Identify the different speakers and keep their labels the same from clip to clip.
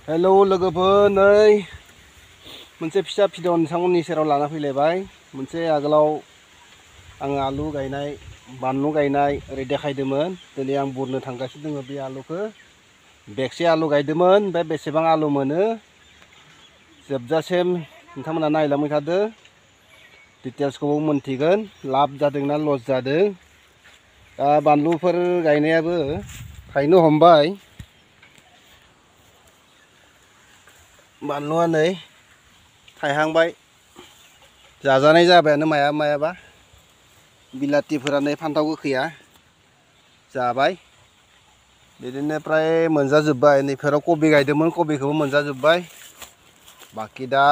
Speaker 1: Hello लोगोफोर नै मोनसे फिसा भिडिअ नोंथांमोननि सेराव लाना फैलायबाय। मोनसे आगोलाव आं आलु गायनाय बानलु गायनाय ओरै देखायदोंमोन। दिनै आं बुरनो थांगासिनो दङ बे आलुखौ। बेगसे आलु गायदोंमोन, बे बेसेबां आलु मोनो जोबजासिम नोंथांमोना नायलांबाय थादो। डिटेल्सखौबो मोनथिगोन, लाब जादोंना लस जादों। दा बानलुफोर गायनायाबो थायनो हमबाय। बानलुआ नै थायहांबाय, जाजानाय जाबायानो मायाबा। बिलाथिफोरा नै फान्थाव गोखैया जाबाय, बिदिनो फ्राय मोनजाजोब्बाय। नैफोराव कबि गायदोंमोन, कबिखौबो मोनजाजोब्बाय। बाखि दा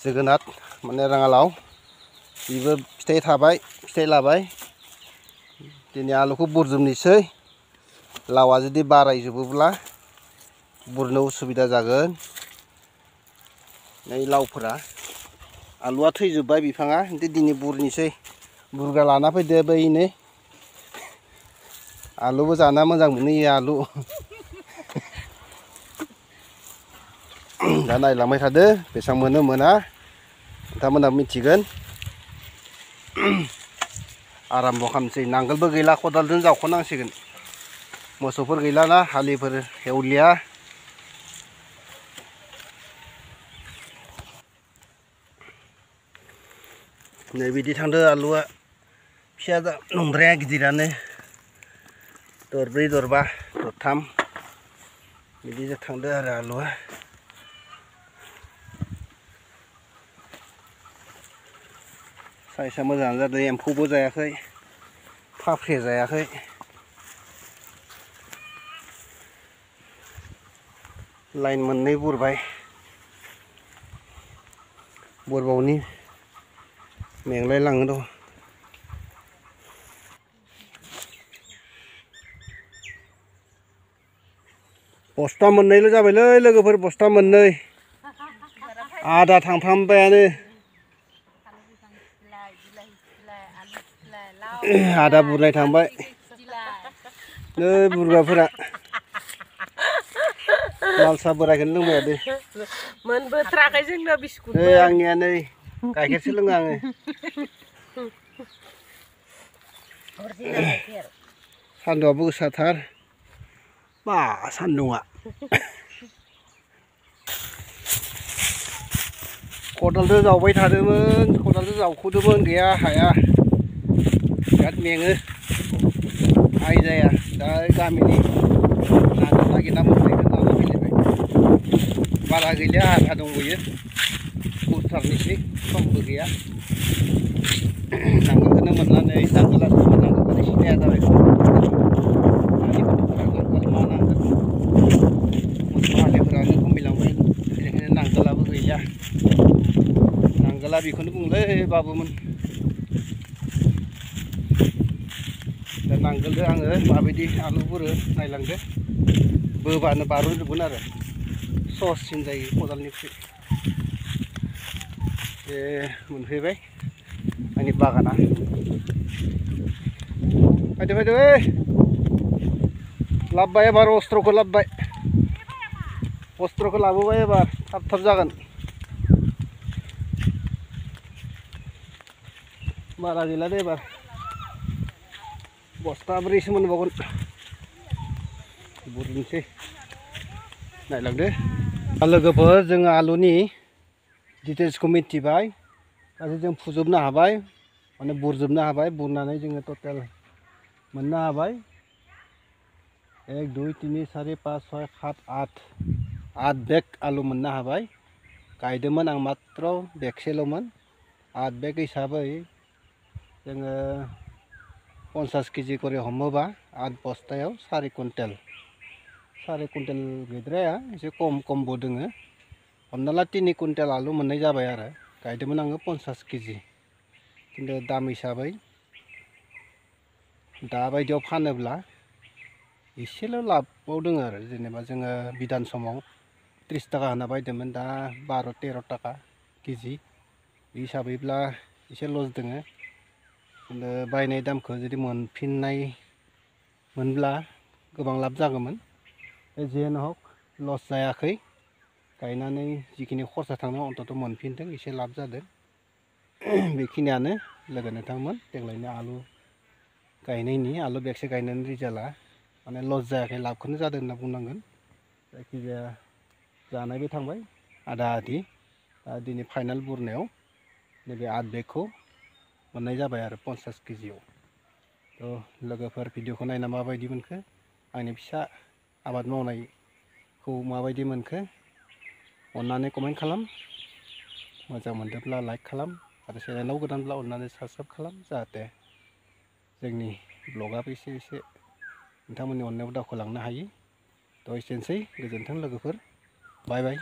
Speaker 1: जोगोनार माने राङालाव, बेबो फिथाइ लाबाय। दिनै आलुखौ बुरजोबनोसै। लावा जुदि बारायजोबोब्ला बुरनो उसुबिदा जागोन। नै लावफोरा, आलुआ थैजोब्बाय बिफाङा, दिनै बुरनोसै। बुरगा लाना फैदो बैनो। आलुबो जाना मोजां मोनो इयो आलु। दा नायलांबाय थादो, बेसेबां मोनो मोना नोंथांमोना मिथिगोन। आराम्भ खालामसै। नांगोलबो गैला, खदालजों जावख'नांसिगोन। मोसौफोर गैलाना, हालिफोर एवलिया। नै बिदि थांदो आलुआ, फिसा नंद्राया, गिदिरानो दरब्रै दरबा दरथाम बिदिजों थांदो आरो आलुआ। साइसआ मोजाङानो जादों, एम्फौबो जायाखै, फाफ्रे जायाखै। लाइन मोननै बुरबाय, बुरबावनि मेंलाय लाङो र'। बस्था मोननैल' जाबायलै लोगोफोर, बस्था मोननै। आदा थांफ्रामबायानो, आदा बुरनाय थांबाय। नै बुरग्राफोरा लाल साहा बोरायखौनो लोंबाय थादो।
Speaker 2: मोनबोथ्राखै जोंना बिस्कुट।
Speaker 1: नै आंनिया नै गाइखेरसो लोङो आङो। सान्दुंआबो गोसाथार, मा सान्दुंआ। खदालजों जावबाय थादोंमोन, खदालजों जावख'दोंमोन, गैया हाया, बिराद मेङो। आइ जाया दा गामिनि नांगोल नागिरना मोननायखौ लाना फैलायबाय। बारा गैलिया, आधा दंबोयो। बुरथारनोसै, समबो गैया। नांगोलखौनो मोननानै नांगोलखौनो सिनाया जाबाय। दानि गथ'फोरा नांगोल मा नांगोल, मोसौ हालिफोरानो खमायलांबाय, बेनिखायनो नांगोलाबो गैलिया। नांगोला बेखौनो बुंलै बाबुमोन। दा नांगोलजों आङो माबायदि आलु बुरो नायलांदो। बोबानो बारनजोबगोन आरो, सहससिन जायो खदालनिख्रुइ। बे मोनफैबाय आंनि बागाना। फैदो ओइ, लाबोबाय एबार अस्त्रखौ लाबोबाय। अस्त्रखौ लाबोबाय एबार, थाब जागोन। बारा गैला दे एबार, बस्थाब्रैसो मोनबावगोन। बुरनोसै, नायलांदो। लोगोफोर, जोङो आलुनि डिटेल्सखौ मिथिबाय। दासो जों फुजोबनो हाबाय, माने बुरजोबनो हाबाय। बुरनानै जोङो टटेल मोननो हाबाय 1 2 3 4 5 6 7 8 बेग आलु मोननो हाबाय। गायदोंमोन आं मात्र बेगसेल'मोन। 8 बेग हिसाबै जोङो 50 केजि करे हमोबा 8 बस्थायाव 4 कुइन्टेल। 4 कुइन्टेल गैद्राया, एसे खमबो दोङो। हमना ला 3 कुइन्टेल आलु मोननाय जाबाय आरो। गायदोंमोन आङो 50 केजि। खिन्थु दाम हिसाबै दा बायदियाव फानोब्ला एसेल' लाबाव दङ आरो। जेनेबा जोङो बिदान समाव 30 थाखा होना बायदोंमोन, दा 12 13 थाखा केजि। बे हिसाबैब्ला एसे लस दोङो। खिन्थु बायनाय दामखौ जुदि मोनफिननाय मोनब्ला गोबां लाब जागौमोन। जियानो हक, लस जायाखै गायनानै जिखिनि खरसा थांनाय अन्तत मोनफिनदों एसे लाब जादों बेखिनियानो लोगो नोंथांमोन देग्लायनि आलु गायनायनि आलु बेगसे गायनायनि रिजाल्टआ माने लस जायाखै लाबखौनो जादों होनना बुंनांगोन जायखिजाया जानायबो थांबाय आधा आधि दा दिनै फाइनाल बुरनायाव नैबे आठ बेगखौ मोननाय जाबाय आरो 50 केजियाव थ' लोगोफोर भिडिअखौ नायना माबायदि मोनखो आंनि फिसा आबाद मावनायखौ माबायदि मोनखो अन्नानै कमेन्ट खालाम मोजां मोनदोंब्ला लाइक खालाम आरो चेनेलाव गोदानब्ला अन्नानै साबस्क्राइब खालाम जाहाथे जोंनि ब्लगाबो एसे नोंथांमोननि अननायाव दावखोलांनो हायो थ' एसेनोसै गोजोन्थों लोगोफोर बाय बाय